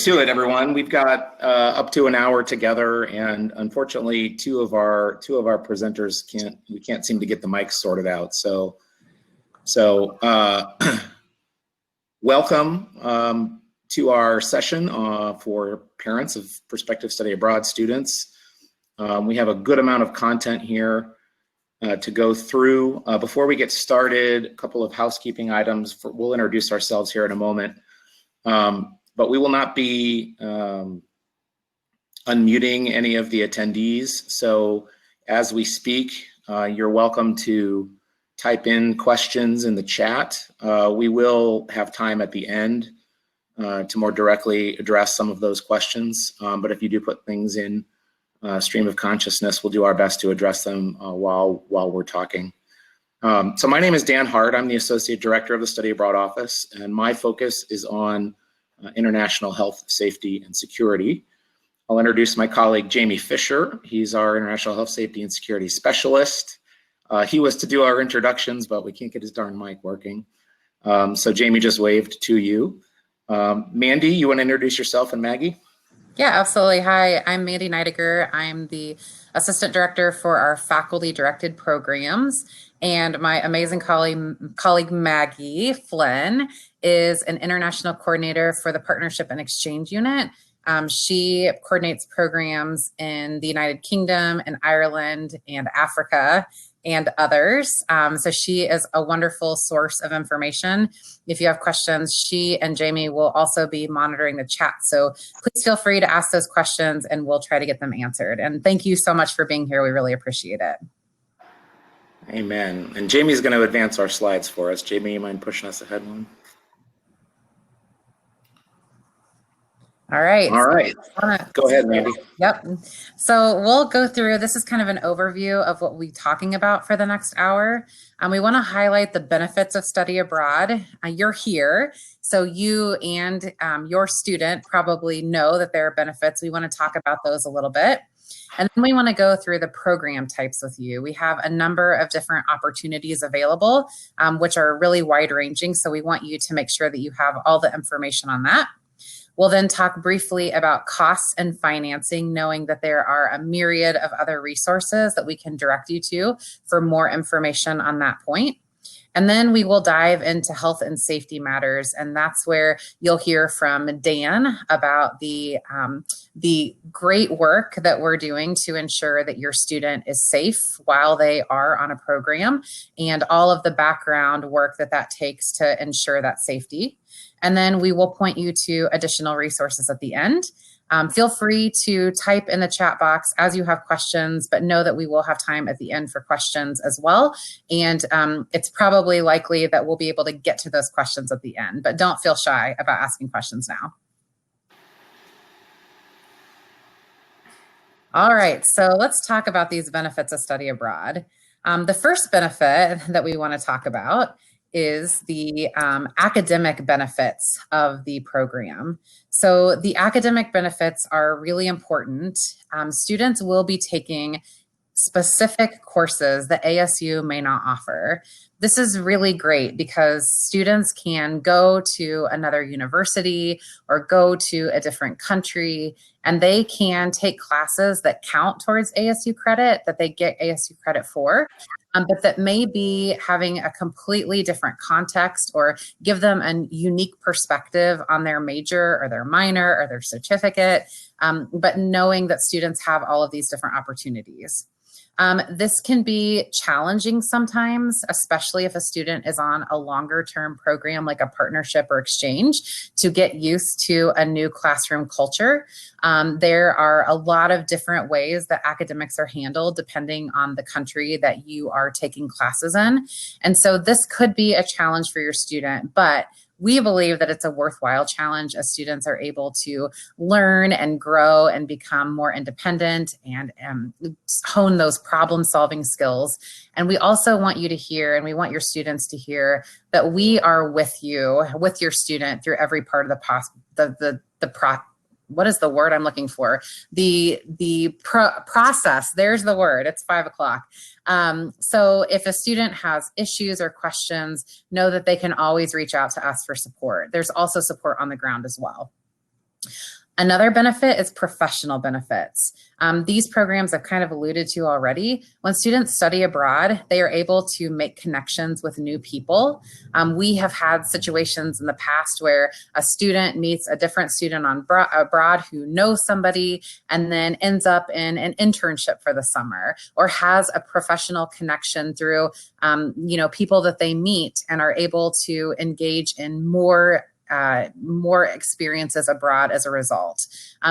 To it, everyone. We've got up to an hour together, and unfortunately, two of our presenters can't seem to get the mics sorted out. So welcome to our session for parents of prospective study abroad students. We have a good amount of content here to go through. Before we get started, a couple of housekeeping items. We'll introduce ourselves here in a moment. But we will not be unmuting any of the attendees. So as we speak, you're welcome to type in questions in the chat. We will have time at the end to more directly address some of those questions. But if you do put things in stream of consciousness, we'll do our best to address them while we're talking. So my name is Dan Hart. I'm the Associate Director of the Study Abroad Office, and my focus is on international health, safety, and security. I'll introduce my colleague, Jamie Fisher. He's our International Health, Safety, and Security Specialist. He was to do our introductions, but we can't get his darn mic working. So Jamie just waved to you. Mandy, you want to introduce yourself and Maggie? Yeah, absolutely. Hi, I'm Mandy Neidiger. I'm the Assistant Director for our faculty-directed programs. And my amazing colleague Maggie Flynn is an international coordinator for the Partnership and Exchange Unit. She coordinates programs in the United Kingdom and Ireland and Africa and others. So she is a wonderful source of information. If you have questions, she and Jamie will also be monitoring the chat. So please feel free to ask those questions and we'll try to get them answered. And thank you so much for being here. We really appreciate it. Amen. And Jamie's going to advance our slides for us. Jamie, you mind pushing us ahead one? All right. All right. Go ahead, Mandy. Yep. So we'll go through, this is kind of an overview of what we'll be talking about for the next hour. We want to highlight the benefits of study abroad. You're here, so you and your student probably know that there are benefits. We want to talk about those a little bit. And then we want to go through the program types with you. We have a number of different opportunities available, which are really wide ranging. So we want you to make sure that you have all the information on that. We'll then talk briefly about costs and financing, knowing that there are a myriad of other resources that we can direct you to for more information on that point. And then we will dive into health and safety matters. And that's where you'll hear from Dan about the great work that we're doing to ensure that your student is safe while they are on a program and all of the background work that takes to ensure that safety. And then we will point you to additional resources at the end. Feel free to type in the chat box as you have questions, but know that we will have time at the end for questions as well. And it's probably likely that we'll be able to get to those questions at the end, but don't feel shy about asking questions now. All right, so let's talk about these benefits of study abroad. The first benefit that we want to talk about is the academic benefits of the program. So the academic benefits are really important. Students will be taking specific courses that ASU may not offer. This is really great because students can go to another university or go to a different country and they can take classes that count towards ASU credit, that they get ASU credit for, but that may be having a completely different context or give them a unique perspective on their major or their minor or their certificate, but knowing that students have all of these different opportunities. This can be challenging sometimes, especially if a student is on a longer term program like a partnership or exchange to get used to a new classroom culture. There are a lot of different ways that academics are handled depending on the country that you are taking classes in. And so this could be a challenge for your student, but we believe that it's a worthwhile challenge as students are able to learn and grow and become more independent and hone those problem-solving skills. And we also want you to hear, and we want your students to hear, that we are with you, with your student through every part of what is the word I'm looking for? The process, there's the word, it's 5 o'clock. So if a student has issues or questions, know that they can always reach out to us for support. There's also support on the ground as well. Another benefit is professional benefits. These programs I've kind of alluded to already. When students study abroad, they are able to make connections with new people. We have had situations in the past where a student meets a different student abroad who knows somebody and then ends up in an internship for the summer, or has a professional connection through people that they meet and are able to engage in more experiences abroad as a result.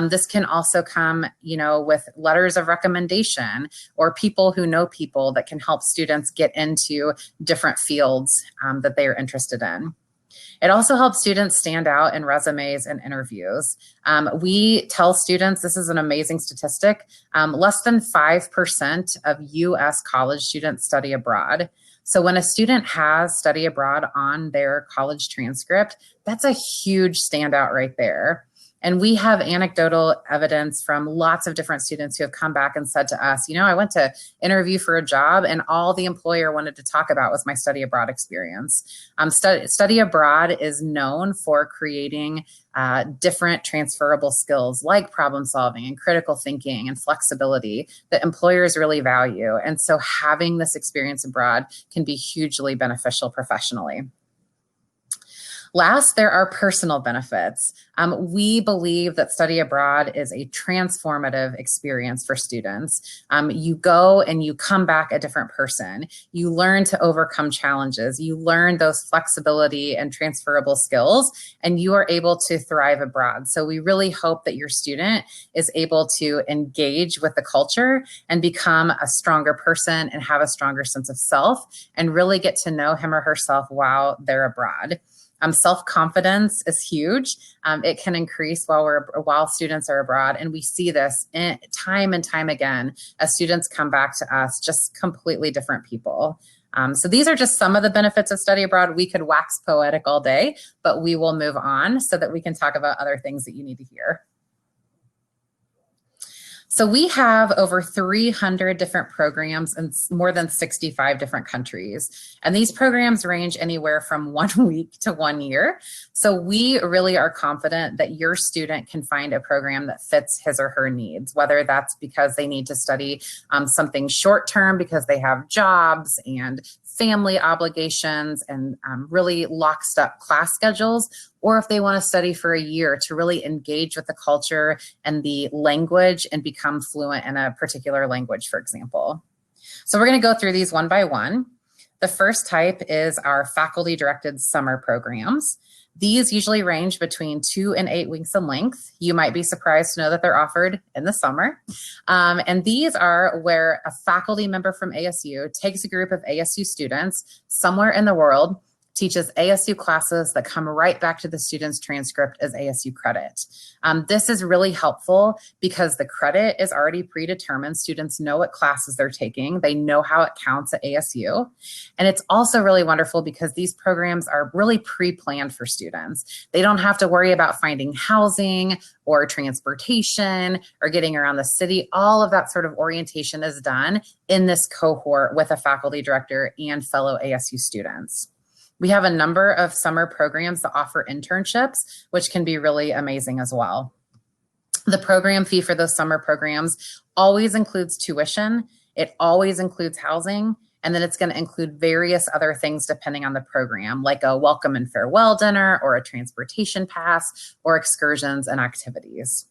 This can also come, with letters of recommendation or people who know people that can help students get into different fields that they are interested in. It also helps students stand out in resumes and interviews. We tell students, this is an amazing statistic, less than 5% of US college students study abroad. So when a student has study abroad on their college transcript, that's a huge standout right there. And we have anecdotal evidence from lots of different students who have come back and said to us, I went to interview for a job and all the employer wanted to talk about was my study abroad experience. Study abroad is known for creating different transferable skills like problem solving and critical thinking and flexibility that employers really value. And so having this experience abroad can be hugely beneficial professionally. Last, there are personal benefits. We believe that study abroad is a transformative experience for students. You go and you come back a different person. You learn to overcome challenges. You learn those flexibility and transferable skills, and you are able to thrive abroad. So we really hope that your student is able to engage with the culture and become a stronger person and have a stronger sense of self and really get to know him or herself while they're abroad. Self-confidence is huge. It can increase while students are abroad. And we see this time and time again as students come back to us, just completely different people. So these are just some of the benefits of study abroad. We could wax poetic all day, but we will move on so that we can talk about other things that you need to hear. So we have over 300 different programs in more than 65 different countries. And these programs range anywhere from 1 week to 1 year. So we really are confident that your student can find a program that fits his or her needs, whether that's because they need to study something short-term because they have jobs and family obligations and really locked up class schedules, or if they want to study for a year to really engage with the culture and the language and become fluent in a particular language, for example. So we're going to go through these one by one. The first type is our faculty-directed summer programs. These usually range between 2 and 8 weeks in length. You might be surprised to know that they're offered in the summer. And these are where a faculty member from ASU takes a group of ASU students somewhere in the world, teaches ASU classes that come right back to the student's transcript as ASU credit. This is really helpful because the credit is already predetermined. Students know what classes they're taking. They know how it counts at ASU. And it's also really wonderful because these programs are really pre-planned for students. They don't have to worry about finding housing or transportation or getting around the city. All of that sort of orientation is done in this cohort with a faculty director and fellow ASU students. We have a number of summer programs that offer internships, which can be really amazing as well. The program fee for those summer programs always includes tuition. It always includes housing. And then it's going to include various other things depending on the program, like a welcome and farewell dinner or a transportation pass or excursions and activities.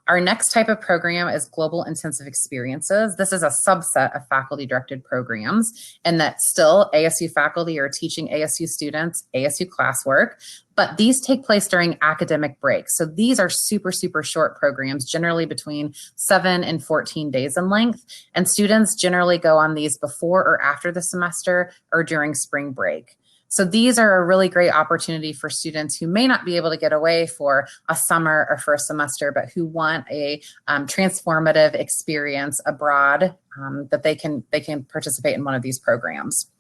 Our next type of program is Global Intensive Experiences. This is a subset of faculty-directed programs, and that still ASU faculty are teaching ASU students ASU classwork, but these take place during academic breaks. So these are super, super short programs, generally between 7 and 14 days in length, and students generally go on these before or after the semester or during spring break. So these are a really great opportunity for students who may not be able to get away for a summer or for a semester, but who want a transformative experience abroad, that they can participate in one of these programs.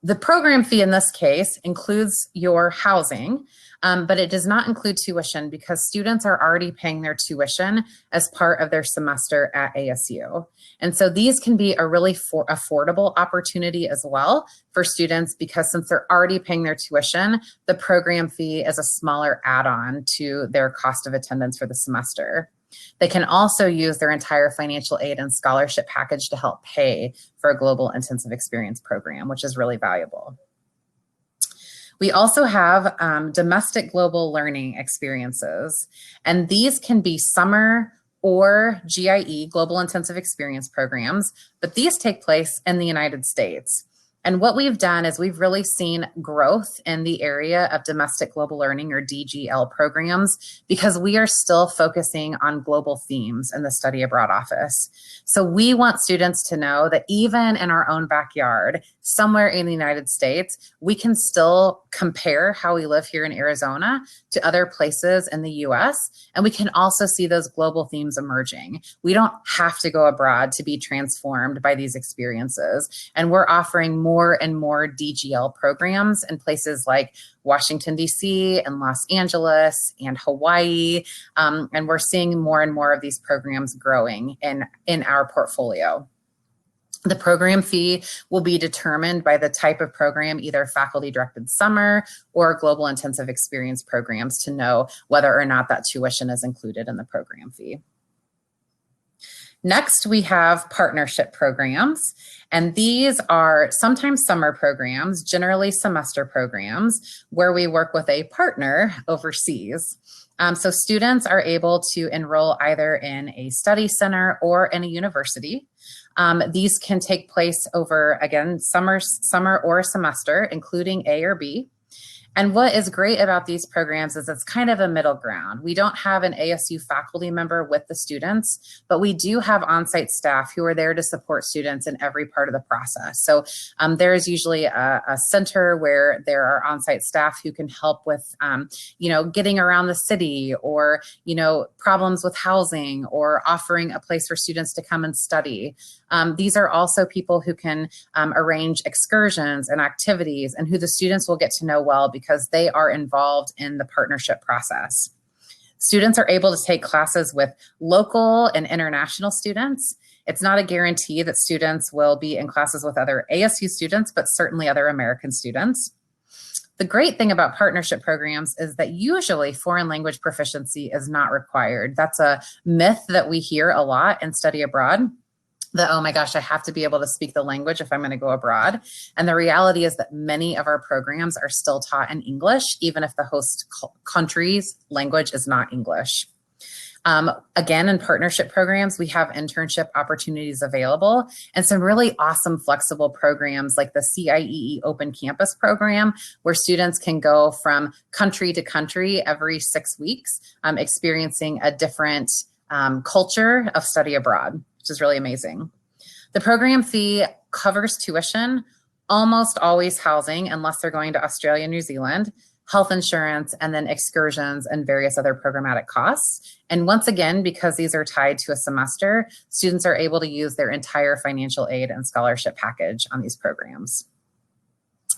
The program fee in this case includes your housing, but it does not include tuition because students are already paying their tuition as part of their semester at ASU. And so these can be a really affordable opportunity as well for students because since they're already paying their tuition, the program fee is a smaller add-on to their cost of attendance for the semester. They can also use their entire financial aid and scholarship package to help pay for a global intensive experience program, which is really valuable. We also have domestic global learning experiences, and these can be summer or GIE, Global Intensive Experience programs, but these take place in the United States. And what we've done is we've really seen growth in the area of domestic global learning or DGL programs because we are still focusing on global themes in the study abroad office. So we want students to know that even in our own backyard, somewhere in the United States, we can still compare how we live here in Arizona to other places in the US. And we can also see those global themes emerging. We don't have to go abroad to be transformed by these experiences. And we're offering more and more DGL programs in places like Washington, D.C. and Los Angeles and Hawaii. And we're seeing more and more of these programs growing in our portfolio. The program fee will be determined by the type of program, either faculty directed summer or global intensive experience programs, to know whether or not that tuition is included in the program fee. Next, we have partnership programs, and these are sometimes summer programs, generally semester programs, where we work with a partner overseas. So students are able to enroll either in a study center or in a university. These can take place over, again, summer or semester, including A or B. And what is great about these programs is it's kind of a middle ground. We don't have an ASU faculty member with the students, but we do have on-site staff who are there to support students in every part of the process. So there is usually a center where there are on-site staff who can help with, getting around the city, or, problems with housing, or offering a place for students to come and study. These are also people who can arrange excursions and activities, and who the students will get to know well because they are involved in the partnership process. Students are able to take classes with local and international students. It's not a guarantee that students will be in classes with other ASU students, but certainly other American students. The great thing about partnership programs is that usually foreign language proficiency is not required. That's a myth that we hear a lot in study abroad. That, oh my gosh, I have to be able to speak the language if I'm going to go abroad. And the reality is that many of our programs are still taught in English, even if the host country's language is not English. Again, in partnership programs, we have internship opportunities available and some really awesome flexible programs like the CIEE Open Campus program, where students can go from country to country every 6 weeks, experiencing a different culture of study abroad, which is really amazing. The program fee covers tuition, almost always housing, unless they're going to Australia, New Zealand, health insurance, and then excursions and various other programmatic costs. And once again, because these are tied to a semester, students are able to use their entire financial aid and scholarship package on these programs.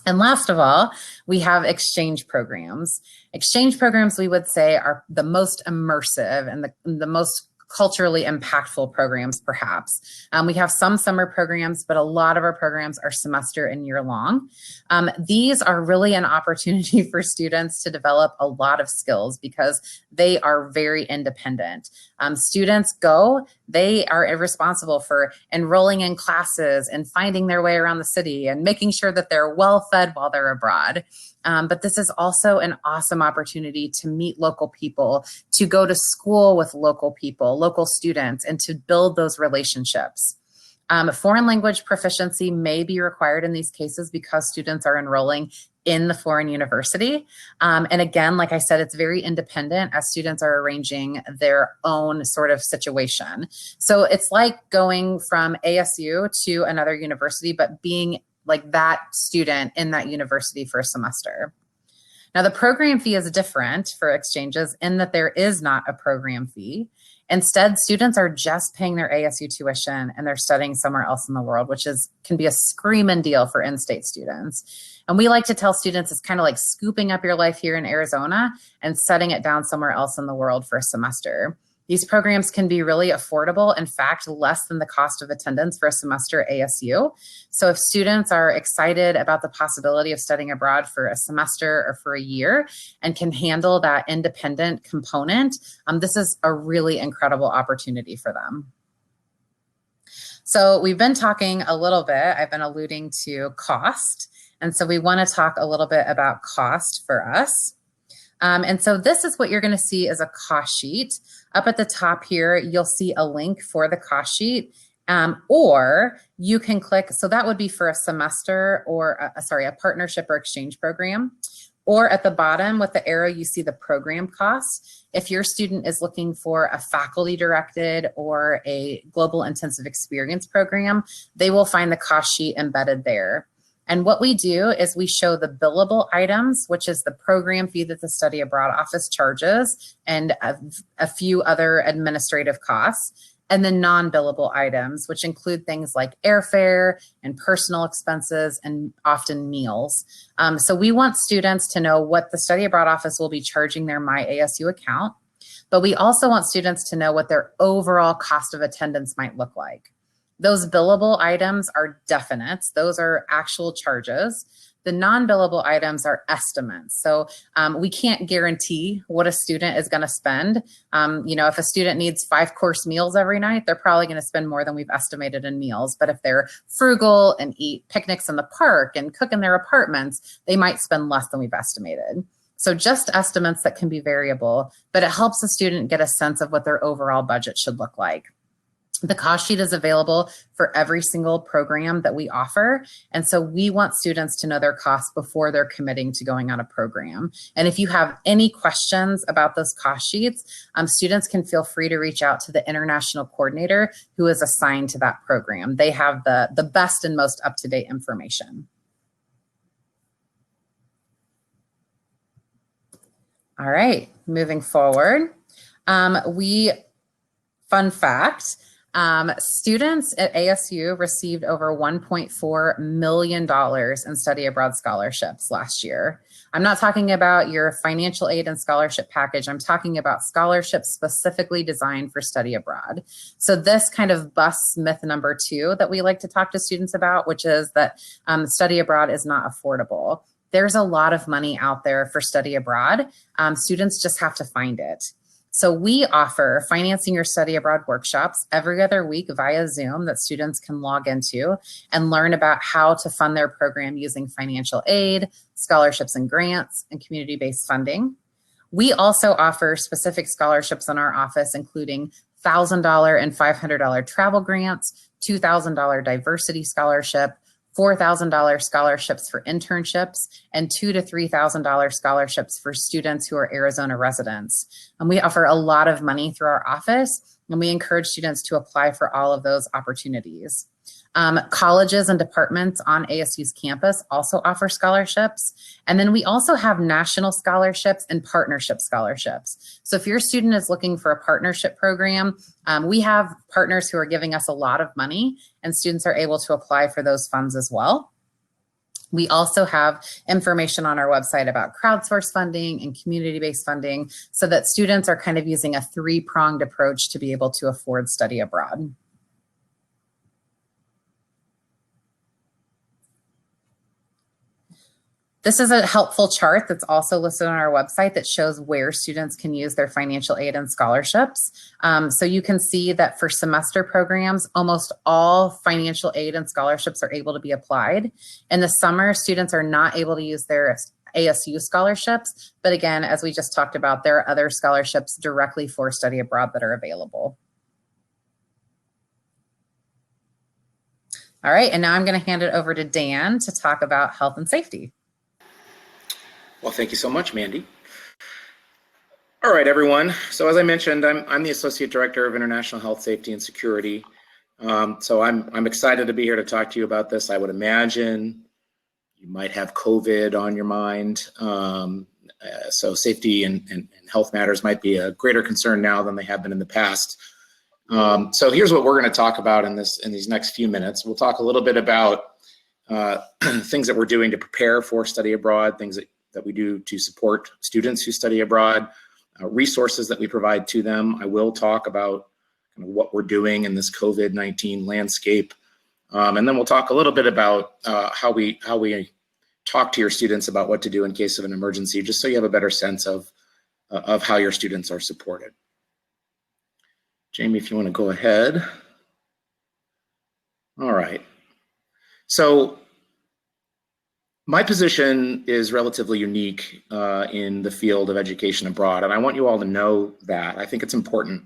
And last of all, we have exchange programs. Exchange programs, we would say, are the most immersive and the most culturally impactful programs, perhaps. We have some summer programs, but a lot of our programs are semester and year long. These are really an opportunity for students to develop a lot of skills because they are very independent. Students they are responsible for enrolling in classes and finding their way around the city and making sure that they're well fed while they're abroad. But this is also an awesome opportunity to meet local people, to go to school with local people, local students, and to build those relationships. Foreign language proficiency may be required in these cases because students are enrolling in the foreign university. And again, like I said, it's very independent as students are arranging their own sort of situation. So it's like going from ASU to another university, but being like that student in that university for a semester. Now, the program fee is different for exchanges in that there is not a program fee. Instead, students are just paying their ASU tuition and they're studying somewhere else in the world, which can be a screaming deal for in-state students. And we like to tell students it's kind of like scooping up your life here in Arizona and setting it down somewhere else in the world for a semester. These programs can be really affordable, in fact, less than the cost of attendance for a semester at ASU. So if students are excited about the possibility of studying abroad for a semester or for a year and can handle that independent component, this is a really incredible opportunity for them. So we've been talking a little bit, I've been alluding to cost. And so we want to talk a little bit about cost for us. And so this is what you're going to see as a cost sheet. Up at the top here, you'll see a link for the cost sheet, or you can click. So that would be for a semester or a partnership or exchange program. Or at the bottom with the arrow, you see the program costs. If your student is looking for a faculty directed or a global intensive experience program, they will find the cost sheet embedded there. And what we do is we show the billable items, which is the program fee that the study abroad office charges, and a few other administrative costs, and the non-billable items, which include things like airfare and personal expenses and often meals. So we want students to know what the study abroad office will be charging their My ASU account, but we also want students to know what their overall cost of attendance might look like. Those billable items are definites. Those are actual charges. The non-billable items are estimates. So we can't guarantee what a student is going to spend. If a student needs 5-course meals every night, they're probably going to spend more than we've estimated in meals. But if they're frugal and eat picnics in the park and cook in their apartments, they might spend less than we've estimated. So just estimates that can be variable, but it helps a student get a sense of what their overall budget should look like. The cost sheet is available for every single program that we offer. And so we want students to know their costs before they're committing to going on a program. And if you have any questions about those cost sheets, students can feel free to reach out to the international coordinator who is assigned to that program. They have the best and most up-to-date information. All right, moving forward. Fun fact, students at ASU received over $1.4 million in study abroad scholarships last year. I'm not talking about your financial aid and scholarship package. I'm talking about scholarships specifically designed for study abroad. So this kind of busts myth number 2 that we like to talk to students about, which is that study abroad is not affordable. There's a lot of money out there for study abroad. Students just have to find it. So we offer financing your study abroad workshops every other week via Zoom that students can log into and learn about how to fund their program using financial aid, scholarships and grants, and community-based funding. We also offer specific scholarships in our office, including $1,000 and $500 travel grants, $2,000 diversity scholarship, $4,000 scholarships for internships, and $2,000 to $3,000 scholarships for students who are Arizona residents. And we offer a lot of money through our office, and we encourage students to apply for all of those opportunities. Colleges and departments on ASU's campus also offer scholarships. And then we also have national scholarships and partnership scholarships. So if your student is looking for a partnership program, we have partners who are giving us a lot of money, and students are able to apply for those funds as well. We also have information on our website about crowdsource funding and community-based funding so that students are kind of using a 3-pronged approach to be able to afford study abroad. This is a helpful chart that's also listed on our website that shows where students can use their financial aid and scholarships. So you can see that for semester programs, almost all financial aid and scholarships are able to be applied. In the summer, students are not able to use their ASU scholarships. But again, as we just talked about, there are other scholarships directly for study abroad that are available. All right, and now I'm going to hand it over to Dan to talk about health and safety. Well, thank you so much, Mandy. All right, everyone. So as I mentioned, I'm the Associate Director of International Health, Safety, and Security. So I'm excited to be here to talk to you about this. I would imagine you might have COVID on your mind. So safety and health matters might be a greater concern now than they have been in the past. So here's what we're going to talk about in these next few minutes. We'll talk a little bit about things that we're doing to prepare for study abroad, things that we do to support students who study abroad, resources that we provide to them. I will talk about kind of what we're doing in this COVID-19 landscape. And then we'll talk a little bit about how we talk to your students about what to do in case of an emergency, just so you have a better sense of how your students are supported. Jamie, if you want to go ahead. All right. So my position is relatively unique in the field of education abroad, and I want you all to know that. I think it's important.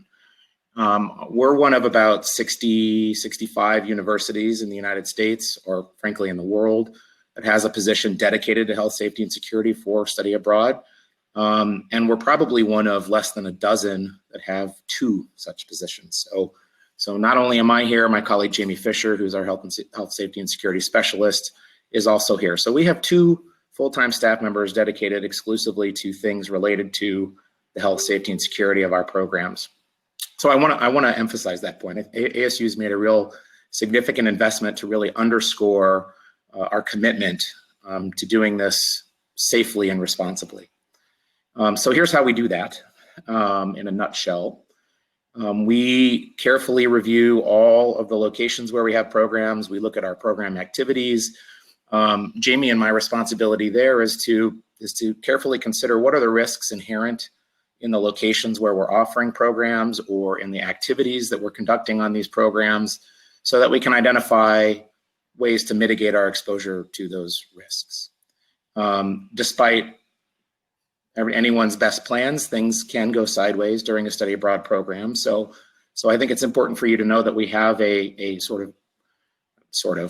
We're one of about 60, 65 universities in the United States, or frankly in the world, that has a position dedicated to health, safety, and security for study abroad. And we're probably one of less than a dozen that have two such positions. So not only am I here, my colleague Jamie Fisher, who's our health, safety, and security specialist, is also here. So we have two full-time staff members dedicated exclusively to things related to the health, safety, and security of our programs. So I want to emphasize that point. ASU's made a real significant investment to really underscore our commitment to doing this safely and responsibly. So here's how we do that in a nutshell. We carefully review all of the locations where we have programs. We look at our program activities. Jamie and my responsibility there is to carefully consider what are the risks inherent in the locations where we're offering programs or in the activities that we're conducting on these programs, so that we can identify ways to mitigate our exposure to those risks. Despite anyone's best plans, things can go sideways during a study abroad program. So I think it's important for you to know that we have a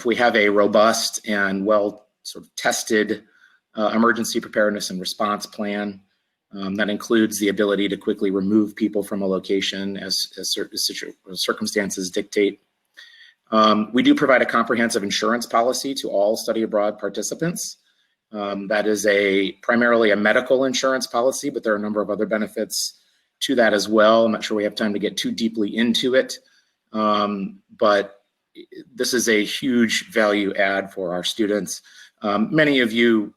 we have a robust and well tested emergency preparedness and response plan that includes the ability to quickly remove people from a location as certain circumstances dictate. We do provide a comprehensive insurance policy to all study abroad participants. That is primarily a medical insurance policy, but there are a number of other benefits to that as well. I'm not sure we have time to get too deeply into it, but this is a huge value add for our students. Many of your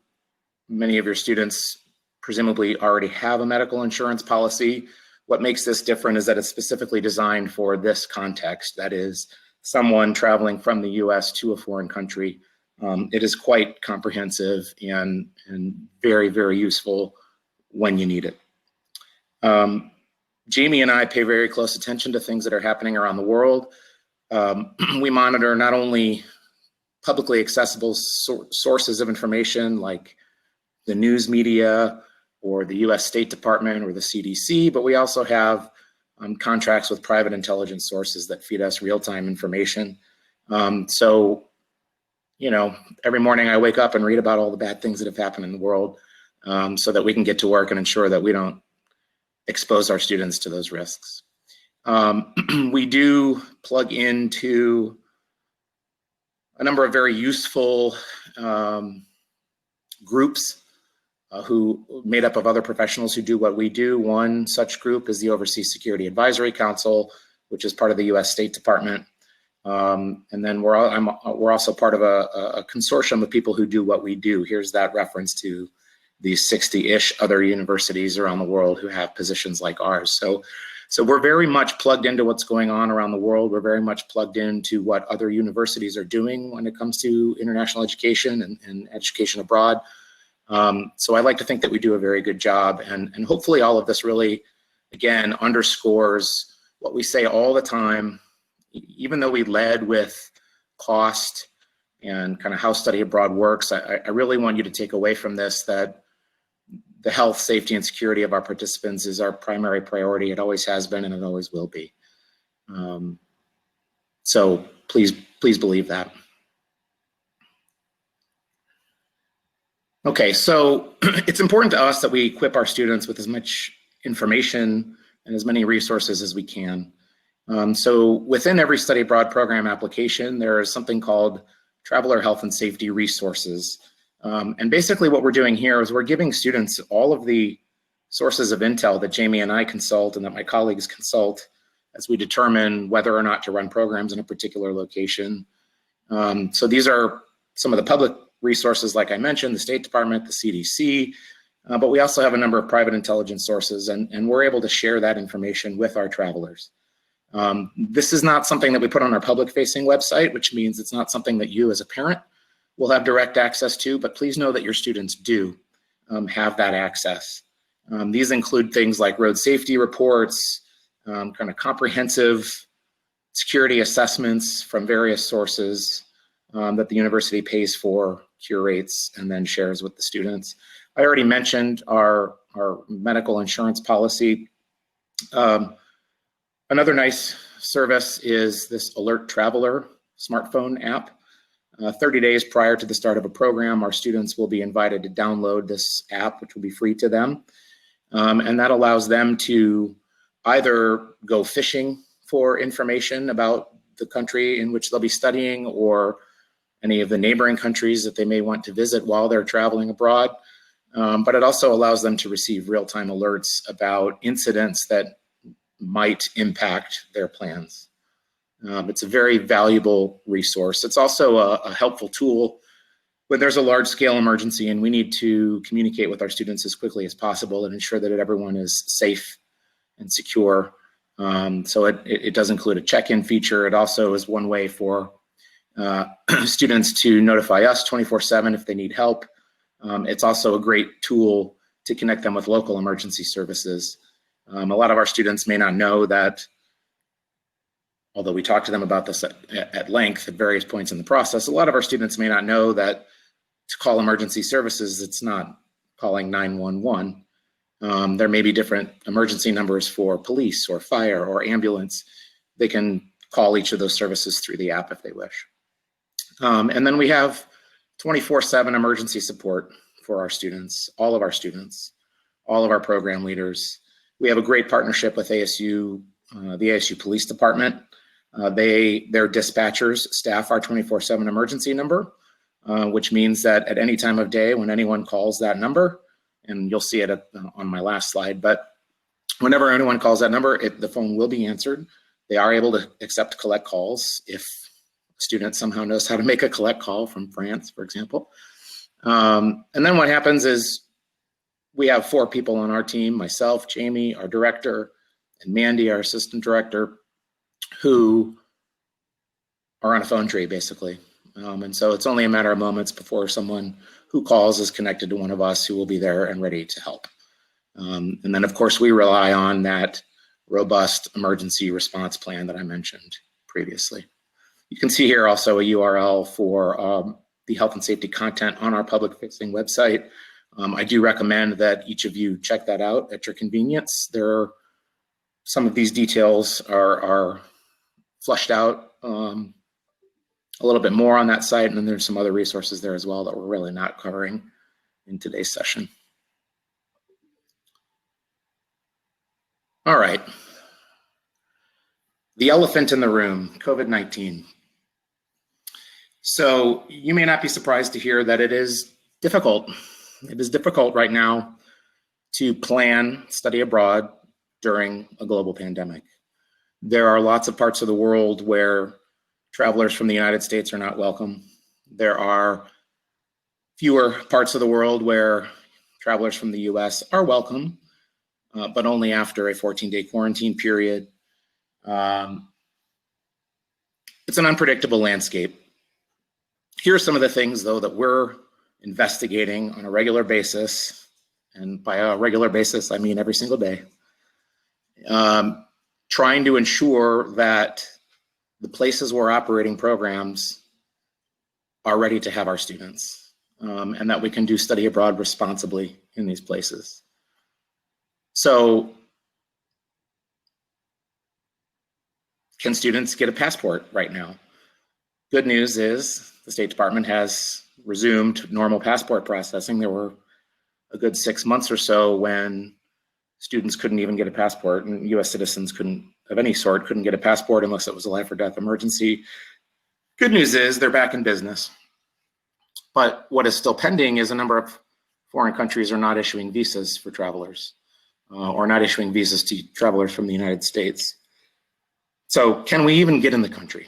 students presumably already have a medical insurance policy. What makes this different is that it's specifically designed for this context. That is, someone traveling from the US to a foreign country. It is quite comprehensive and very, very useful when you need it. Jamie and I pay very close attention to things that are happening around the world. We monitor not only publicly accessible sources of information like the news media or the US State Department or the CDC, but we also have contracts with private intelligence sources that feed us real-time information. So, you know, every morning I wake up and read about all the bad things that have happened in the world so that we can get to work and ensure that we don't expose our students to those risks. We do plug into a number of very useful groups who made up of other professionals who do what we do. One such group is the Overseas Security Advisory Council, which is part of the US State Department. And then we're also part of a consortium of people who do what we do. Here's that reference to these 60-ish other universities around the world who have positions like ours. So we're very much plugged into what's going on around the world. We're very much plugged into what other universities are doing when it comes to international education and education abroad. So I like to think that we do a very good job, and hopefully all of this really, again, underscores what we say all the time. Even though we led with cost and kind of how study abroad works, I really want you to take away from this that the health, safety, and security of our participants is our primary priority. It always has been, and it always will be. So please believe that. Okay, so it's important to us that we equip our students with as much information and as many resources as we can. So within every study abroad program application, there is something called Traveler Health and Safety Resources. And basically what we're doing here is we're giving students all of the sources of intel that Jamie and I consult and that my colleagues consult as we determine whether or not to run programs in a particular location. So these are some of the public resources, like I mentioned, the State Department, the CDC, but we also have a number of private intelligence sources, and we're able to share that information with our travelers. This is not something that we put on our public-facing website, which means it's not something that you as a parent will have direct access to, but please know that your students do have that access. These include things like road safety reports, kind of comprehensive security assessments from various sources that the university pays for, curates, and then shares with the students. I already mentioned our medical insurance policy. Another nice service is this Alert Traveler smartphone app. 30 days prior to the start of a program, our students will be invited to download this app, which will be free to them. And that allows them to either go fishing for information about the country in which they'll be studying or any of the neighboring countries that they may want to visit while they're traveling abroad. But it also allows them to receive real-time alerts about incidents that might impact their plans. It's a very valuable resource. It's also a helpful tool when there's a large-scale emergency and we need to communicate with our students as quickly as possible and ensure that everyone is safe and secure. So it does include a check-in feature. It also is one way for students to notify us 24/7 if they need help. It's also a great tool to connect them with local emergency services. A lot of our students may not know that, although we talk to them about this at length at various points in the process, a lot of our students may not know that to call emergency services, it's not calling 911. There may be different emergency numbers for police or fire or ambulance. They can call each of those services through the app if they wish. And then we have 24/7 emergency support for our students, all of our program leaders. We have a great partnership with ASU, the ASU Police Department. Their dispatchers staff our 24/7 emergency number, which means that at any time of day when anyone calls that number, and you'll see it on my last slide, but whenever anyone calls that number, the phone will be answered. They are able to accept collect calls if a student somehow knows how to make a collect call from France, for example. And then what happens is we have 4 people on our team, myself, Jamie, our director, and Mandy, our assistant director, who are on a phone tree, basically. And so it's only a matter of moments before someone who calls is connected to one of us who will be there and ready to help. And then, of course, we rely on that robust emergency response plan that I mentioned previously. You can see here also a URL for the health and safety content on our public-facing website. I do recommend that each of you check that out at your convenience. Some of these details are flushed out a little bit more on that site, and then there's some other resources there as well that we're really not covering in today's session. All right. The elephant in the room, COVID-19. So you may not be surprised to hear that it is difficult. It is difficult right now to plan study abroad during a global pandemic. There are lots of parts of the world where travelers from the United States are not welcome. There are fewer parts of the world where travelers from the US are welcome, but only after a 14-day quarantine period. It's an unpredictable landscape. Here are some of the things, though, that we're investigating on a regular basis, and by a regular basis, I mean every single day, trying to ensure that the places we're operating programs are ready to have our students, and that we can do study abroad responsibly in these places. So, can students get a passport right now? Good news is the State Department has resumed normal passport processing. There were a good 6 months or so when students couldn't even get a passport, and US citizens of any sort couldn't get a passport unless it was a life or death emergency. Good news is they're back in business. But what is still pending is a number of foreign countries are not issuing visas for travelers or not issuing visas to travelers from the United States. So can we even get in the country?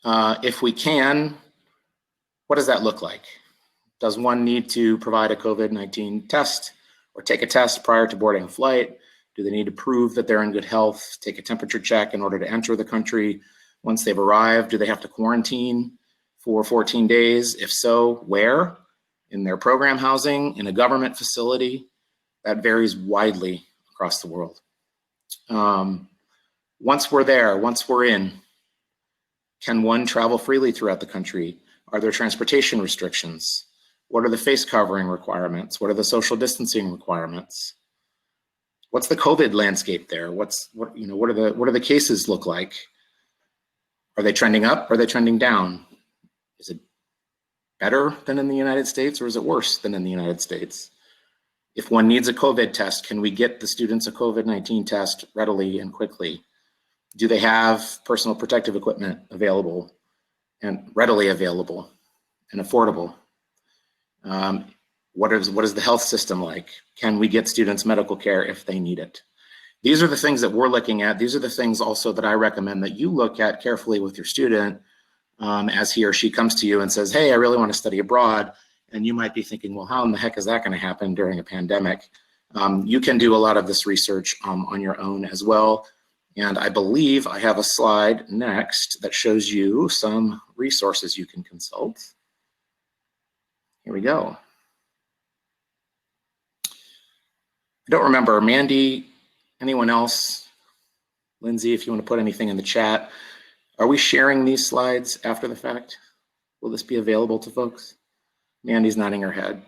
If we can, what does that look like? Does one need to provide a COVID-19 test or take a test prior to boarding a flight? Do they need to prove that they're in good health, take a temperature check in order to enter the country? Once they've arrived, do they have to quarantine for 14 days? If so, where? In their program housing, in a government facility? That varies widely across the world. Once we're there, once we're in, can one travel freely throughout the country? Are there transportation restrictions? What are the face covering requirements? What are the social distancing requirements? What's the COVID landscape there? What are the cases look like? Are they trending up? Are they trending down? Is it better than in the United States, or is it worse than in the United States? If one needs a COVID test, can we get the students a COVID-19 test readily and quickly? Do they have personal protective equipment available and readily available and affordable? What is the health system like? Can we get students medical care if they need it? These are the things that we're looking at. These are the things also that I recommend that you look at carefully with your student as he or she comes to you and says, hey, I really want to study abroad. And you might be thinking, well, how in the heck is that going to happen during a pandemic? You can do a lot of this research on your own as well. And I believe I have a slide next that shows you some resources you can consult. Here we go. I don't remember, Mandy, anyone else? Lindsay, if you want to put anything in the chat. Are we sharing these slides after the fact? Will this be available to folks? Mandy's nodding her head.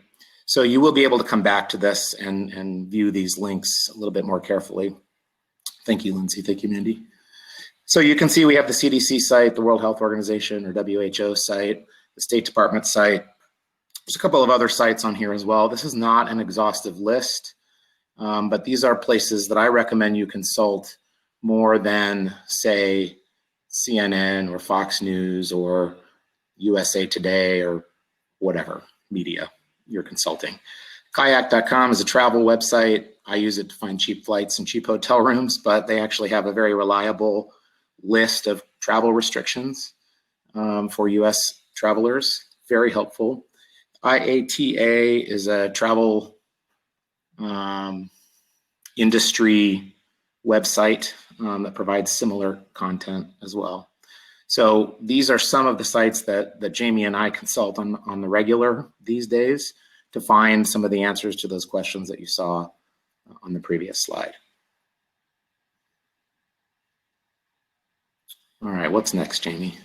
So you will be able to come back to this and view these links a little bit more carefully. Thank you, Lindsay. Thank you, Mandy. So you can see we have the CDC site, the World Health Organization or WHO site, the State Department site. There's a couple of other sites on here as well. This is not an exhaustive list, but these are places that I recommend you consult more than, say, CNN or Fox News or USA Today or whatever media you're consulting. Kayak.com is a travel website. I use it to find cheap flights and cheap hotel rooms, but they actually have a very reliable list of travel restrictions for US travelers. Very helpful. IATA is a travel industry website that provides similar content as well. So these are some of the sites that Jamie and I consult on the regular these days to find some of the answers to those questions that you saw on the previous slide. All right, what's next, Jamie?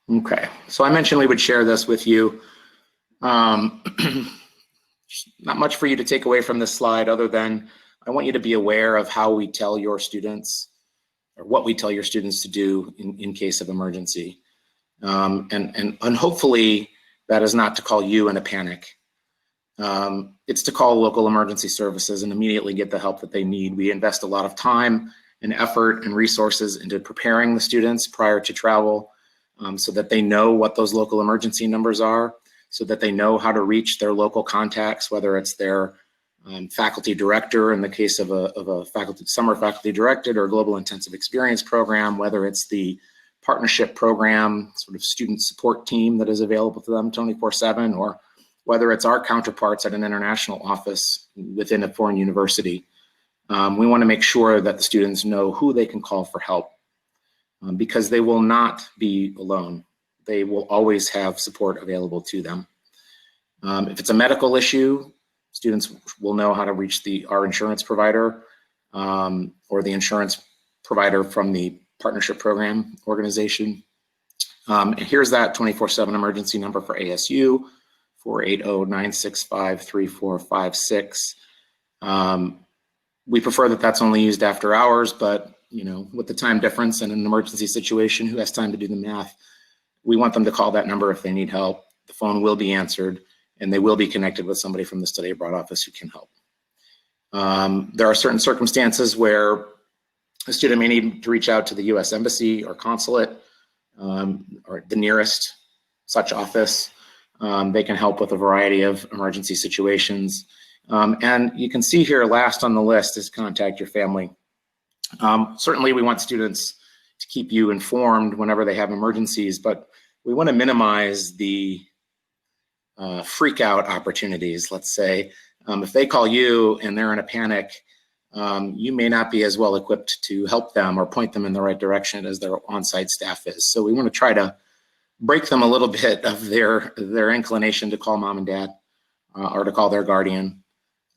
Okay, so I mentioned we would share this with you. Not much for you to take away from this slide other than I want you to be aware of how we tell your students or what we tell your students to do in case of emergency. And hopefully that is not to call you in a panic. It's to call local emergency services and immediately get the help that they need. We invest a lot of time and effort and resources into preparing the students prior to travel so that they know what those local emergency numbers are, so that they know how to reach their local contacts, whether it's their faculty director in the case of a summer faculty directed or global intensive experience program, whether it's the partnership program, sort of student support team that is available to them 24/7, or whether it's our counterparts at an international office within a foreign university. We want to make sure that the students know who they can call for help because they will not be alone. They will always have support available to them. If it's a medical issue, students will know how to reach our insurance provider or the insurance provider from the partnership program organization. And here's that 24/7 emergency number for ASU, 480-965-3456. We prefer that that's only used after hours, but with the time difference in an emergency situation, who has time to do the math? We want them to call that number if they need help. The phone will be answered and they will be connected with somebody from the study abroad office who can help. There are certain circumstances where A student may need to reach out to the U.S. Embassy or consulate or the nearest such office. They can help with a variety of emergency situations. And you can see here last on the list is contact your family. Certainly we want students to keep you informed whenever they have emergencies, but we want to minimize the freak out opportunities, let's say. If they call you and they're in a panic, you may not be as well equipped to help them or point them in the right direction as their on-site staff is. So we want to try to break them a little bit of their inclination to call mom and dad or to call their guardian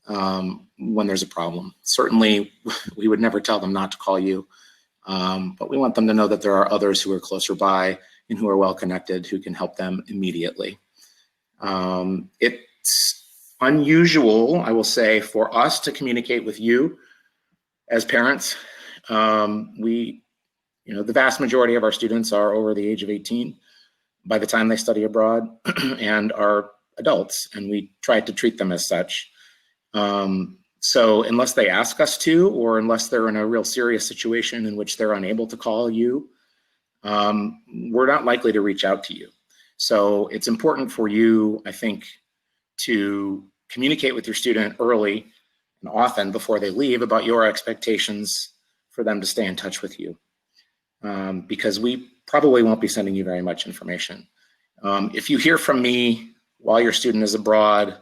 when there's a problem. Certainly, we would never tell them not to call you, but we want them to know that there are others who are closer by and who are well connected who can help them immediately. It's unusual, I will say, for us to communicate with you as parents. The vast majority of our students are over the age of 18 by the time they study abroad and are adults, and we try to treat them as such. So unless they ask us to, or unless they're in a real serious situation in which they're unable to call you, we're not likely to reach out to you. So it's important for you, I think, to communicate with your student early and often before they leave about your expectations for them to stay in touch with you, because we probably won't be sending you very much information. If you hear from me while your student is abroad,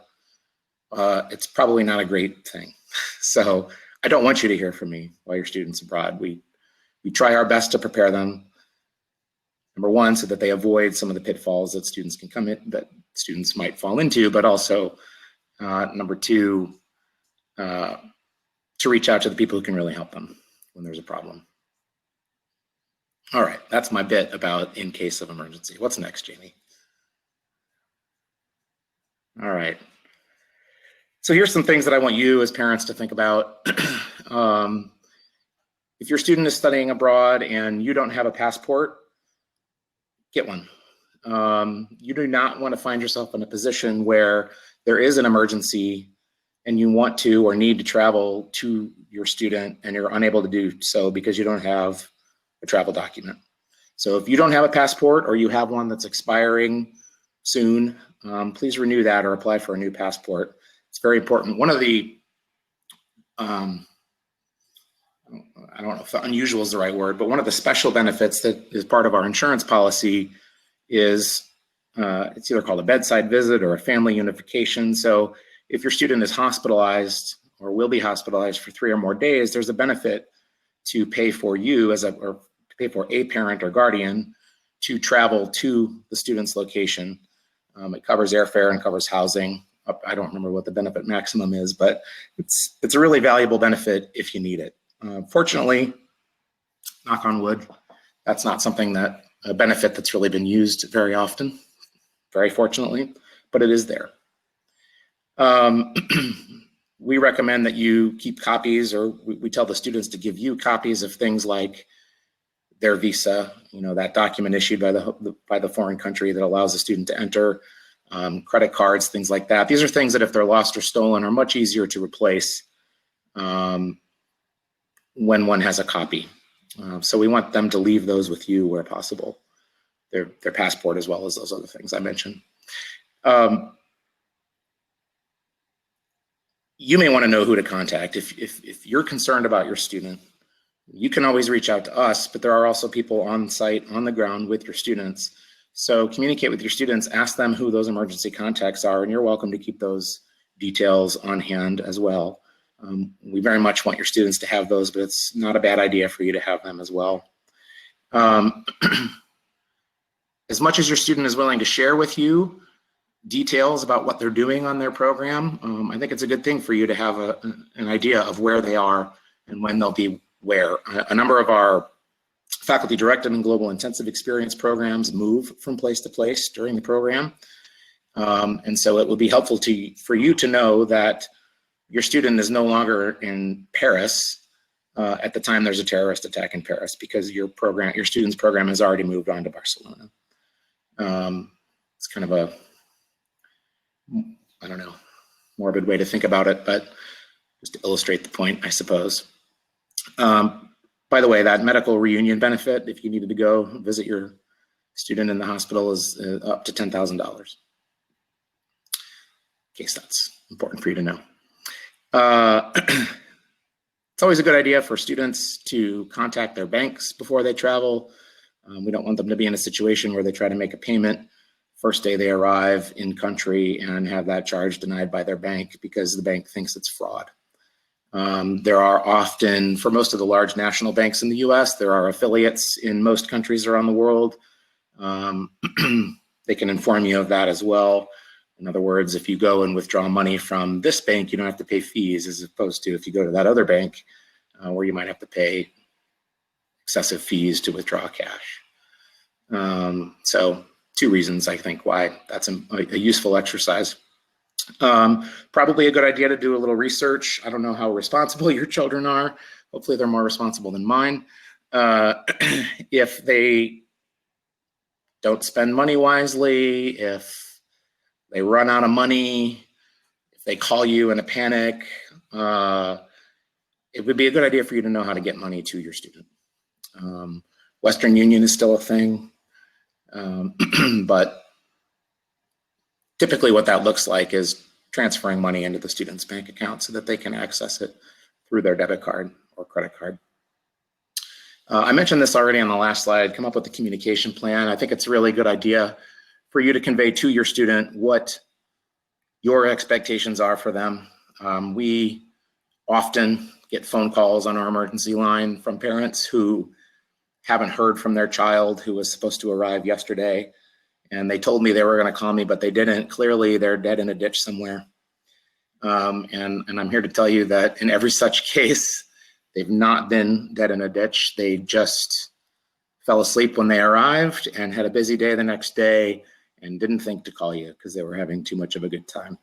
it's probably not a great thing. So I don't want you to hear from me while your student's abroad. We try our best to prepare them, number one, so that they avoid some of the pitfalls that students might fall into, but also number two, to reach out to the people who can really help them when there's a problem. All right, that's my bit about in case of emergency. What's next, Jamie? All right. So here's some things that I want you as parents to think about. If your student is studying abroad and you don't have a passport, get one. You do not want to find yourself in a position where there is an emergency and you want to or need to travel to your student and you're unable to do so because you don't have a travel document. So if you don't have a passport or you have one that's expiring soon, please renew that or apply for a new passport. It's very important. One of the, I don't know if unusual is the right word, but one of the special benefits that is part of our insurance policy is it's either called a bedside visit or a family unification. So if your student is hospitalized or will be hospitalized for 3 or more days, there's a benefit to pay for you or pay for a parent or guardian to travel to the student's location. It covers airfare and covers housing. I don't remember what the benefit maximum is, but it's a really valuable benefit if you need it. Fortunately, knock on wood, that's not a benefit that's really been used very often, very fortunately, but it is there. We recommend that you keep copies, or we tell the students to give you copies of things like their visa, that document issued by the foreign country that allows the student to enter, credit cards, things like that. These are things that if they're lost or stolen are much easier to replace when one has a copy. So we want them to leave those with you where possible, their passport as well as those other things I mentioned. You may want to know who to contact. If you're concerned about your student, you can always reach out to us, but there are also people on site, on the ground with your students. So communicate with your students, ask them who those emergency contacts are, and you're welcome to keep those details on hand as well. We very much want your students to have those, but it's not a bad idea for you to have them as well. As much as your student is willing to share with you details about what they're doing on their program, I think it's a good thing for you to have an idea of where they are and when they'll be where. A number of our faculty directed and global intensive experience programs move from place to place during the program. And so it will be helpful for you to know that your student is no longer in Paris at the time there's a terrorist attack in Paris, because your student's program has already moved on to Barcelona. It's kind of a, I don't know, morbid way to think about it, but just to illustrate the point, I suppose. By the way, that medical reunion benefit, if you needed to go visit your student in the hospital, is up to $10,000. In case that's important for you to know. It's always a good idea for students to contact their banks before they travel. We don't want them to be in a situation where they try to make a payment first day they arrive in country and have that charge denied by their bank because the bank thinks it's fraud. There are often, for most of the large national banks in the US, there are affiliates in most countries around the world. They can inform you of that as well. In other words, if you go and withdraw money from this bank, you don't have to pay fees, as opposed to if you go to that other bank where you might have to pay excessive fees to withdraw cash. So 2 reasons, I think, why that's a useful exercise. Probably a good idea to do a little research. I don't know how responsible your children are. Hopefully they're more responsible than mine. If they don't spend money wisely, if they run out of money, if they call you in a panic, it would be a good idea for you to know how to get money to your student. Western Union is still a thing, but typically what that looks like is transferring money into the student's bank account so that they can access it through their debit card or credit card. I mentioned this already on the last slide. Come up with a communication plan. I think it's a really good idea for you to convey to your student what your expectations are for them. We often get phone calls on our emergency line from parents who haven't heard from their child who was supposed to arrive yesterday. And they told me they were going to call me, but they didn't. Clearly, they're dead in a ditch somewhere. And I'm here to tell you that in every such case, they've not been dead in a ditch. They just fell asleep when they arrived and had a busy day the next day and didn't think to call you because they were having too much of a good time.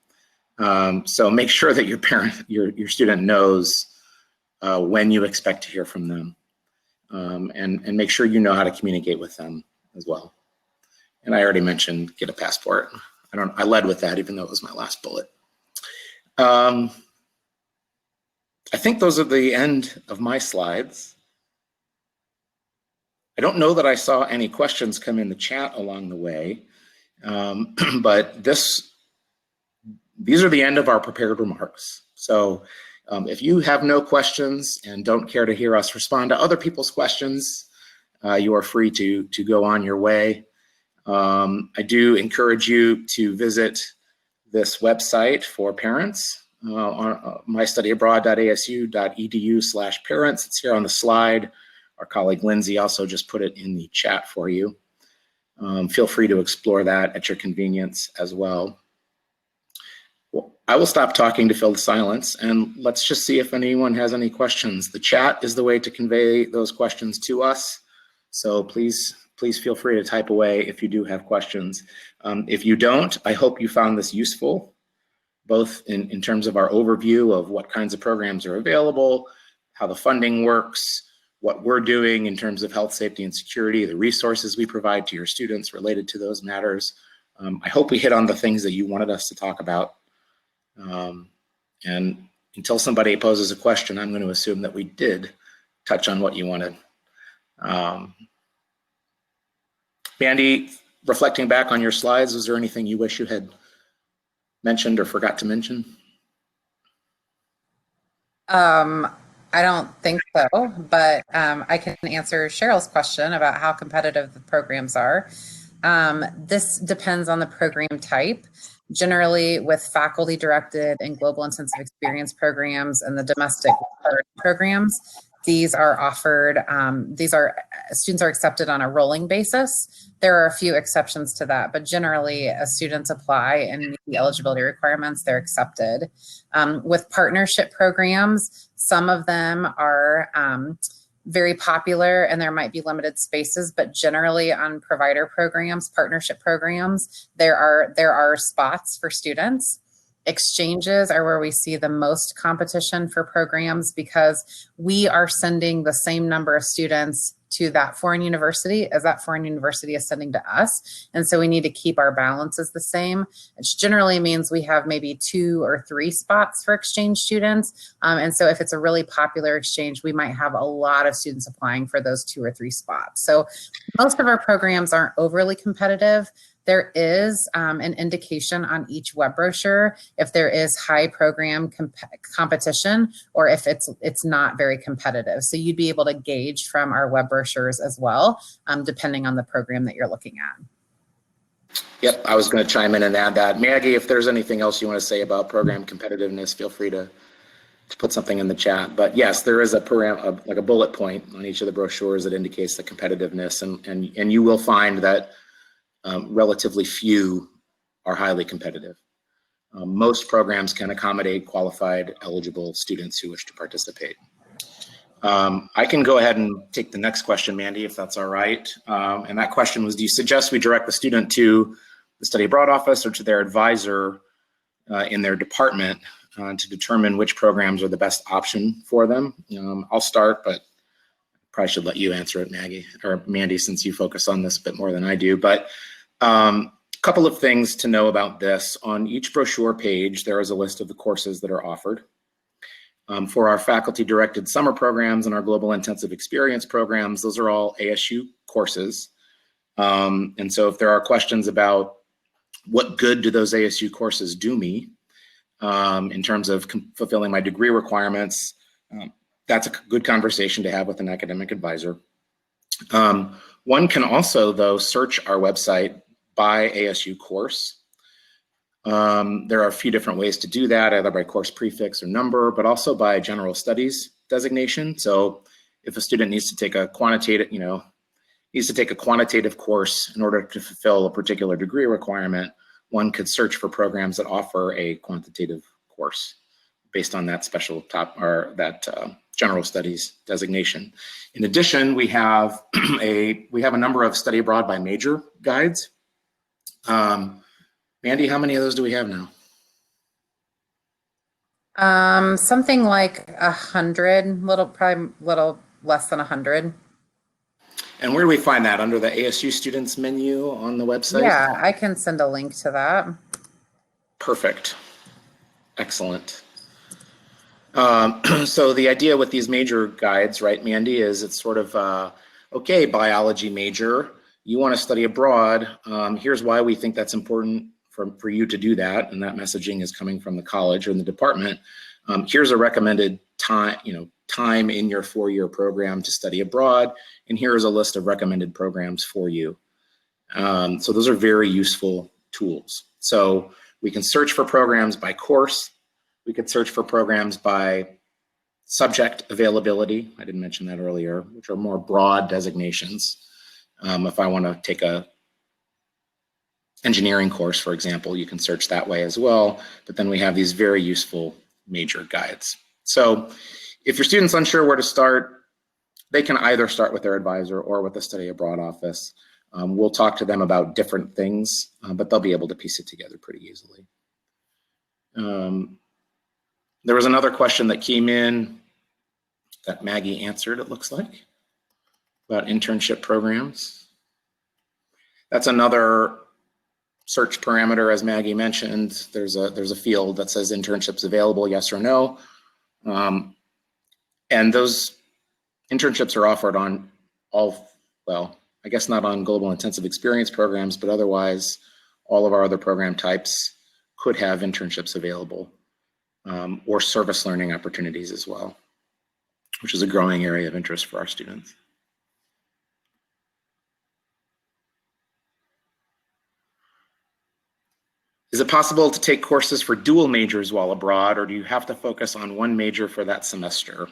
So make sure that your student knows when you expect to hear from them, and make sure you know how to communicate with them as well. And I already mentioned get a passport. I led with that, even though it was my last bullet. I think those are the end of my slides. I don't know that I saw any questions come in the chat along the way, but these are the end of our prepared remarks. So if you have no questions and don't care to hear us respond to other people's questions, you are free to go on your way. I do encourage you to visit this website for parents on mystudyabroad.asu.edu/parents. It's here on the slide. Our colleague Lindsay also just put it in the chat for you. Feel free to explore that at your convenience as well. I will stop talking to fill the silence, and let's just see if anyone has any questions. The chat is the way to convey those questions to us, so please feel free to type away if you do have questions. If you don't, I hope you found this useful, both in terms of our overview of what kinds of programs are available, how the funding works, what we're doing in terms of health, safety, and security, the resources we provide to your students related to those matters. I hope we hit on the things that you wanted us to talk about. And until somebody poses a question, I'm going to assume that we did touch on what you wanted. Mandy, reflecting back on your slides, was there anything you wish you had mentioned or forgot to mention? I don't think so, but I can answer Cheryl's question about how competitive the programs are. This depends on the program type. Generally, with faculty-directed and global intensive experience programs and the domestic programs, these are offered, students are accepted on a rolling basis. There are a few exceptions to that, but generally as students apply and meet the eligibility requirements, they're accepted. With partnership programs, some of them are very popular and there might be limited spaces, but generally on provider programs, partnership programs, there are spots for students. Exchanges are where we see the most competition for programs because we are sending the same number of students to that foreign university as that foreign university is sending to us. And so we need to keep our balances the same, which generally means we have maybe 2 or 3 spots for exchange students. And so if it's a really popular exchange, we might have a lot of students applying for those 2 or 3 spots. So most of our programs aren't overly competitive. There is an indication on each web brochure if there is high program competition or if it's not very competitive. So you'd be able to gauge from our web brochures as well, depending on the program that you're looking at. Yep, I was going to chime in and add that. Maggie, if there's anything else you want to say about program competitiveness, feel free to put something in the chat. But yes, there is like a bullet point on each of the brochures that indicates the competitiveness, and you will find that relatively few are highly competitive. Most programs can accommodate qualified, eligible students who wish to participate. I can go ahead and take the next question, Mandy, if that's all right. And that question was, do you suggest we direct the student to the study abroad office or to their advisor in their department to determine which programs are the best option for them? I'll start, but probably should let you answer it, Maggie, or Mandy, since you focus on this a bit more than I do. But a couple of things to know about this. On each brochure page, there is a list of the courses that are offered. For our faculty-directed summer programs and our global intensive experience programs, those are all ASU courses. And so if there are questions about what good do those ASU courses do me in terms of fulfilling my degree requirements, that's a good conversation to have with an academic advisor. One can also, though, search our website by ASU course. There are a few different ways to do that, either by course prefix or number, but also by general studies designation. So if a student needs to take a quantitative, course in order to fulfill a particular degree requirement, one could search for programs that offer a quantitative course based on that special general studies designation. In addition, we have a number of study abroad by major guides. Mandy, how many of those do we have now? Something like 100, probably a little less than 100. And where do we find that? Under the ASU students menu on the website? Yeah, I can send a link to that. Perfect. Excellent. So the idea with these major guides, right, Mandy, is it's sort of, okay, biology major, you want to study abroad. Here's why we think that's important for you to do that. And that messaging is coming from the college or in the department. Here's a recommended time in your 4-year program to study abroad. And here is a list of recommended programs for you. So those are very useful tools. So we can search for programs by course. We could search for programs by subject availability. I didn't mention that earlier, which are more broad designations. If I want to take a engineering course, for example, you can search that way as well. But then we have these very useful major guides. So if your student's unsure where to start, they can either start with their advisor or with the study abroad office. We'll talk to them about different things, but they'll be able to piece it together pretty easily. There was another question that came in that Maggie answered, it looks like, about internship programs. That's another search parameter, as Maggie mentioned. There's a field that says internships available, yes or no. And those internships are offered on I guess not on global intensive experience programs, but otherwise all of our other program types could have internships available, or service learning opportunities as well, which is a growing area of interest for our students. Is it possible to take courses for dual majors while abroad, or do you have to focus on one major for that semester?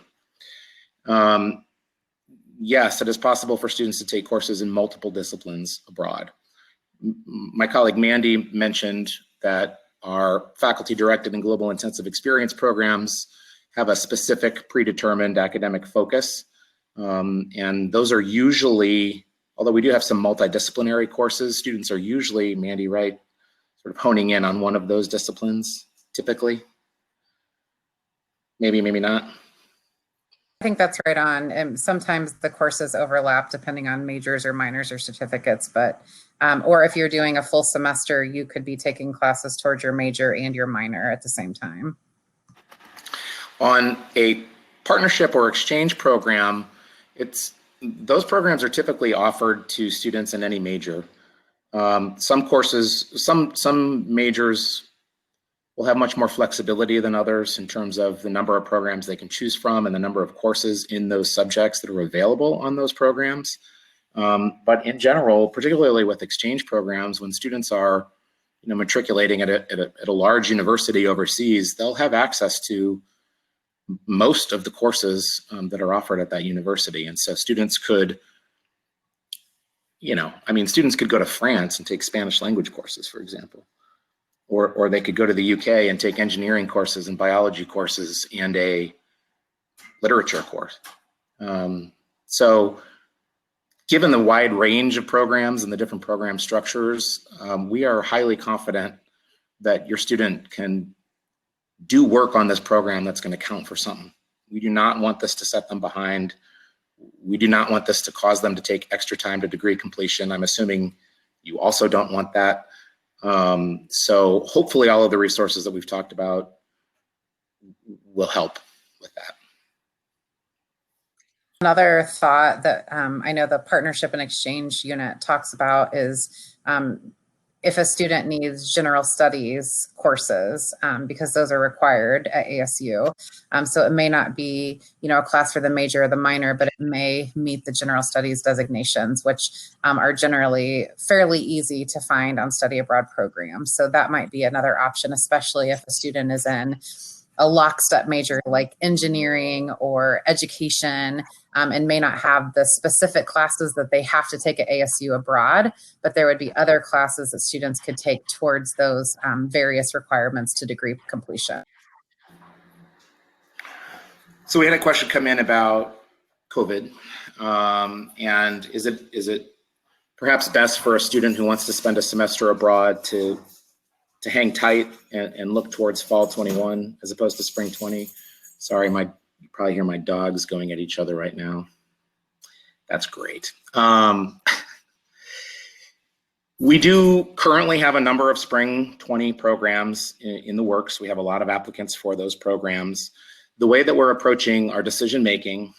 Yes, it is possible for students to take courses in multiple disciplines abroad. My colleague Mandy mentioned that our faculty-directed and global intensive experience programs have a specific predetermined academic focus. And those are usually, although we do have some multidisciplinary courses, students are usually, Mandy, right, sort of honing in on one of those disciplines, typically. Maybe, maybe not. think that's right on. And sometimes the courses overlap depending on majors or minors or certificates, but or if you're doing a full semester, you could be taking classes towards your major and your minor at the same time. On a partnership or exchange program, those programs are typically offered to students in any major. Some courses, some majors will have much more flexibility than others in terms of the number of programs they can choose from and the number of courses in those subjects that are available on those programs. But in general, particularly with exchange programs, when students are matriculating at a large university overseas, they'll have access to most of the courses that are offered at that university. And so students could, students could go to France and take Spanish language courses, for example. Or they could go to the UK and take engineering courses and biology courses and a literature course. So given the wide range of programs and the different program structures, we are highly confident that your student can do work on this program that's going to count for something. We do not want this to set them behind. We do not want this to cause them to take extra time to degree completion. I'm assuming you also don't want that. So hopefully all of the resources that we've talked about will help with that. Another thought that I know the partnership and exchange unit talks about is if a student needs general studies courses, because those are required at ASU. So it may not be, a class for the major or the minor, but it may meet the general studies designations, which are generally fairly easy to find on study abroad programs. So that might be another option, especially if a student is in a lockstep major like engineering or education, and may not have the specific classes that they have to take at ASU abroad, but there would be other classes that students could take towards those various requirements to degree completion. So we had a question come in about COVID, and is it perhaps best for a student who wants to spend a semester abroad to hang tight and look towards fall 21 as opposed to spring 20? Sorry, you probably hear my dogs going at each other right now. That's great. We do currently have a number of spring 20 programs in the works. We have a lot of applicants for those programs. The way that we're approaching our decision making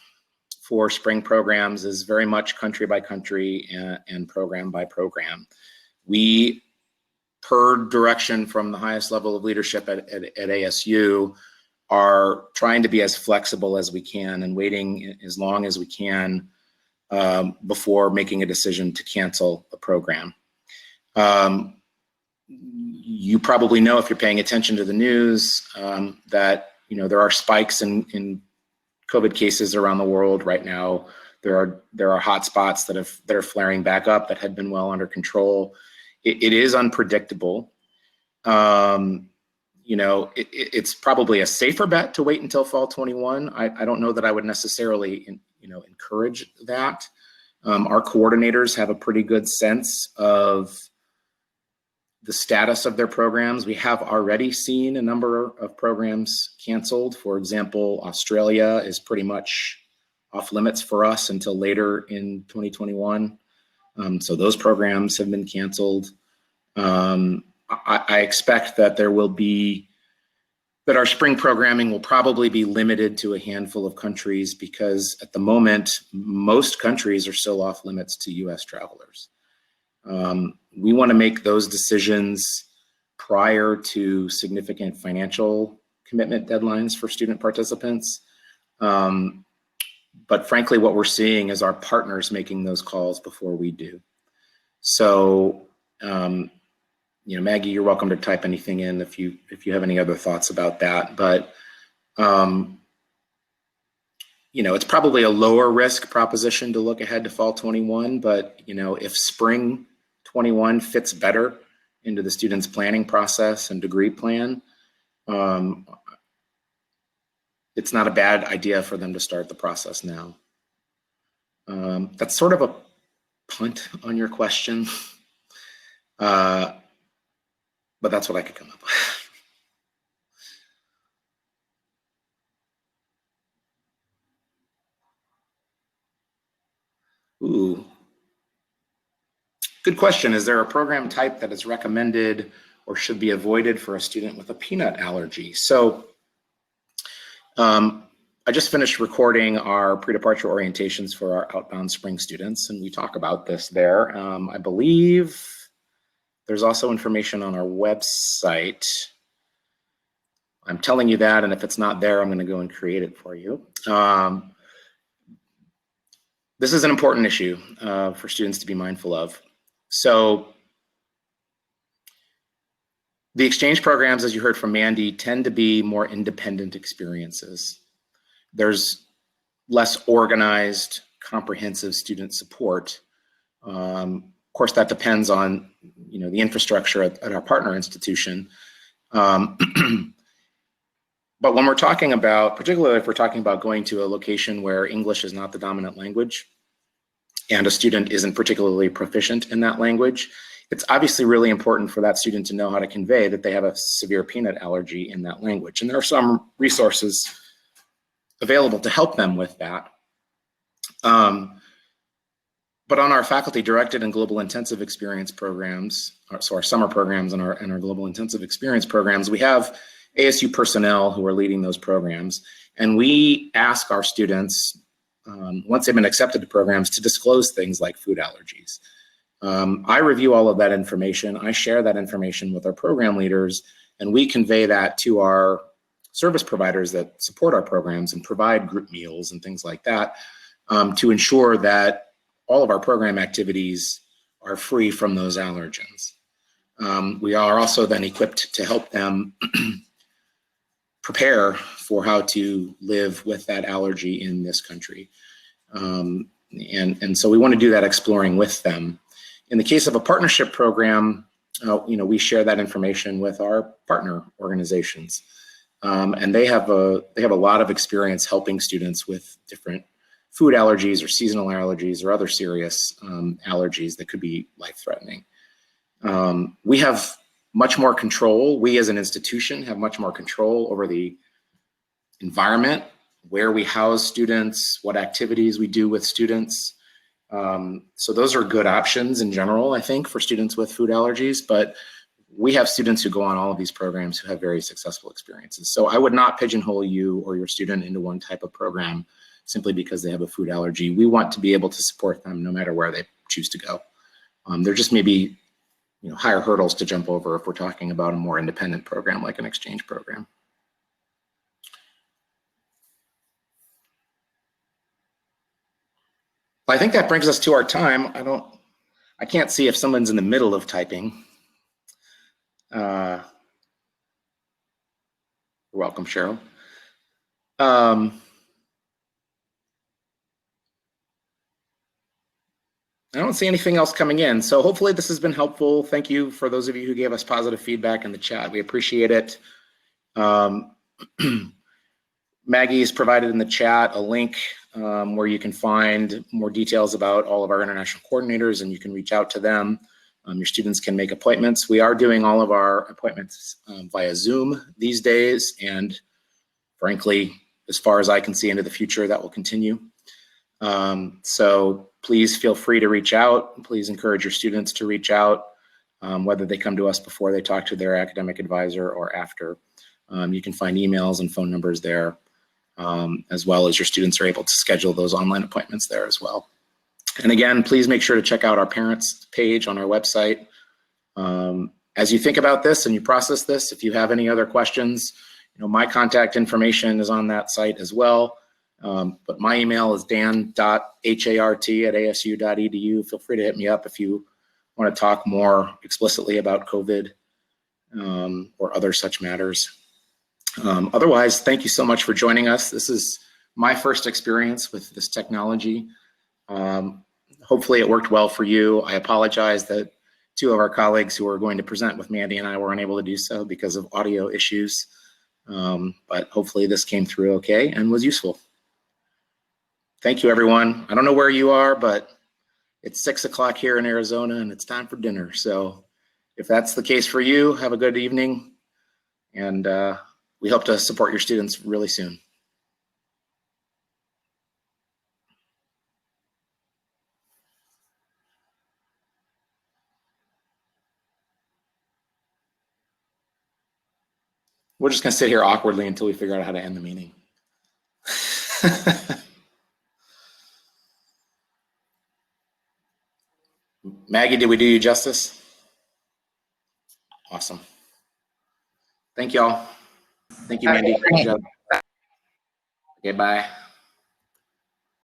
for spring programs is very much country by country and program by program. We, per direction from the highest level of leadership at ASU, are trying to be as flexible as we can and waiting as long as we can before making a decision to cancel a program. You probably know, if you're paying attention to the news, that there are spikes in COVID cases around the world right now. There are hot spots that are flaring back up that had been well under control. It is unpredictable. It's probably a safer bet to wait until fall 21. I don't know that I would necessarily encourage that. Our coordinators have a pretty good sense of the status of their programs. We have already seen a number of programs canceled. For example, Australia is pretty much off limits for us until later in 2021. So those programs have been canceled. I expect that our spring programming will probably be limited to a handful of countries, because at the moment, most countries are still off limits to US travelers. We want to make those decisions prior to significant financial commitment deadlines for student participants. But frankly, what we're seeing is our partners making those calls before we do. So, Maggie, you're welcome to type anything in if you have any other thoughts about that. But it's probably a lower risk proposition to look ahead to fall 21. But if spring 21 fits better into the student's planning process and degree plan, it's not a bad idea for them to start the process now. That's sort of a punt on your question. But that's what I could come up with. Ooh, good question. Is there a program type that is recommended or should be avoided for a student with a peanut allergy? So I just finished recording our pre-departure orientations for our outbound spring students, and we talk about this there. I believe there's also information on our website. I'm telling you that, and if it's not there, I'm going to go and create it for you. This is an important issue for students to be mindful of. So the exchange programs, as you heard from Mandy, tend to be more independent experiences. There's less organized, comprehensive student support. Of course, that depends on the infrastructure at our partner institution. But when we're talking about, particularly if we're talking about going to a location where English is not the dominant language and a student isn't particularly proficient in that language, it's obviously really important for that student to know how to convey that they have a severe peanut allergy in that language. And there are some resources available to help them with that. But on our faculty directed and global intensive experience programs, so our summer programs and our global intensive experience programs, we have ASU personnel who are leading those programs. And we ask our students, once they've been accepted to programs, to disclose things like food allergies. I review all of that information. I share that information with our program leaders, and we convey that to our service providers that support our programs and provide group meals and things like that, to ensure that all of our program activities are free from those allergens. We are also then equipped to help them prepare for how to live with that allergy in this country. And so we want to do that exploring with them. In the case of a partnership program, we share that information with our partner organizations. And they have a lot of experience helping students with different food allergies or seasonal allergies or other serious allergies that could be life-threatening. We have much more control. We as an institution have much more control over the environment, where we house students, what activities we do with students. So those are good options in general, I think, for students with food allergies, but we have students who go on all of these programs who have very successful experiences. So I would not pigeonhole you or your student into one type of program simply because they have a food allergy. We want to be able to support them no matter where they choose to go. There just may be higher hurdles to jump over if we're talking about a more independent program like an exchange program. I think that brings us to our time. I can't see if someone's in the middle of typing. You're welcome, Cheryl. I don't see anything else coming in. So hopefully this has been helpful. Thank you for those of you who gave us positive feedback in the chat. We appreciate it. Maggie has provided in the chat a link where you can find more details about all of our international coordinators, and you can reach out to them. Your students can make appointments. We are doing all of our appointments via Zoom these days, and frankly, as far as I can see into the future, that will continue. So please feel free to reach out. Please encourage your students to reach out, whether they come to us before they talk to their academic advisor or after. You can find emails and phone numbers there, as well as your students are able to schedule those online appointments there as well. And again, please make sure to check out our parents page on our website. As you think about this and you process this, if you have any other questions, my contact information is on that site as well. But my email is dan.hart@asu.edu. Feel free to hit me up if you want to talk more explicitly about COVID or other such matters. Otherwise, thank you so much for joining us. This is my first experience with this technology. Hopefully it worked well for you. I apologize that two of our colleagues who are going to present with Mandy and I were unable to do so because of audio issues. But hopefully this came through okay and was useful. Thank you, everyone. I don't know where you are, but it's 6 o'clock here in Arizona and it's time for dinner. So if that's the case for you, have a good evening. And we hope to support your students really soon. We're just going to sit here awkwardly until we figure out how to end the meeting. Maggie, did we do you justice? Awesome. Thank y'all. Thank you, Mandy. Good job. Okay, bye.